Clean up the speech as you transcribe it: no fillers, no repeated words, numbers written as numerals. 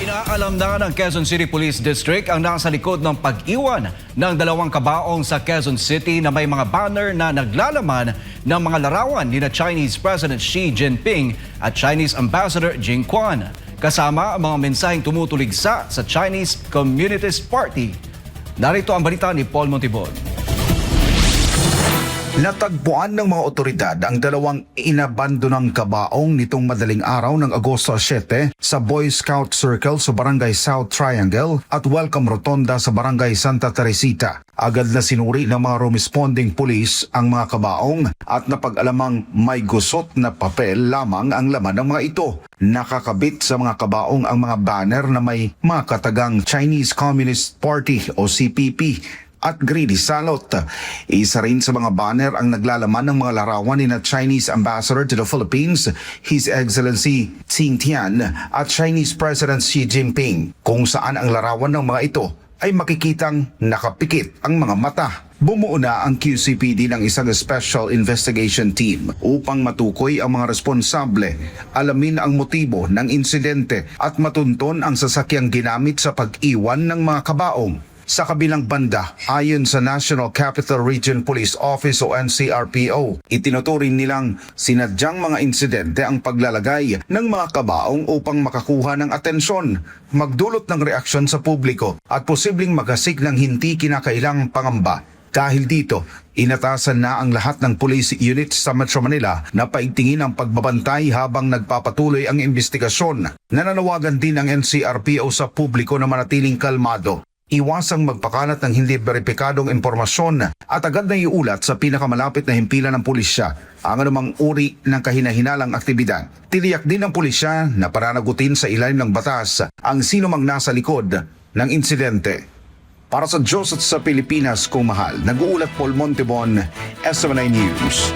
Inaalam na ng Quezon City Police District ang nasa likod ng pag-iwan ng dalawang kabaong sa Quezon City na may mga banner na naglalaman ng mga larawan ni na Chinese President Xi Jinping at Chinese Ambassador Jing Quan. Kasama ang mga mensaheng tumutuligsa sa Chinese Communist Party. Narito ang balita ni Paul Montibon. Natagpuan ng mga otoridad ang dalawang inabandonang kabaong nitong madaling araw ng Agosto 7 sa Boy Scout Circle sa Barangay South Triangle at Welcome Rotonda sa Barangay Santa Teresita. Agad na sinuri ng mga responding police ang mga kabaong at napag-alamang may gusot na papel lamang ang laman ng mga ito. Nakakabit sa mga kabaong ang mga banner na may mga katagang Chinese Communist Party o CPP at greedy salot. Isa rin sa mga banner ang naglalaman ng mga larawan ni na Chinese Ambassador to the Philippines, His Excellency Xi Tian at Chinese President Xi Jinping, kung saan ang larawan ng mga ito ay makikitang nakapikit ang mga mata. Bumuo na ang QCPD ng isang Special Investigation Team upang matukoy ang mga responsable, alamin ang motibo ng insidente at matunton ang sasakyang ginamit sa pag-iwan ng mga kabaong. Sa kabilang banda, ayon sa National Capital Region Police Office o NCRPO, itinuturing nilang sinadyang mga insidente ang paglalagay ng mga kabaong upang makakuha ng atensyon, magdulot ng reaksyon sa publiko at posibleng magasik ng hindi kinakailang pangamba. Dahil dito, inatasan na ang lahat ng police units sa Metro Manila na paigtingin ang pagbabantay habang nagpapatuloy ang investigasyon. Nananawagan din ang NCRPO sa publiko na manatiling kalmado, iwasang magpakalat ng hindi beripikadong impormasyon at agad na iulat sa pinakamalapit na himpilan ng pulisya ang anumang uri ng kahinahinalang aktibidad. Tiniyak din ng pulisya na pananagutin sa ilalim ng batas ang sino mang nasa likod ng insidente. Para sa Diyos at sa Pilipinas kung mahal, nag-uulat Paul Montibon, SMNI News.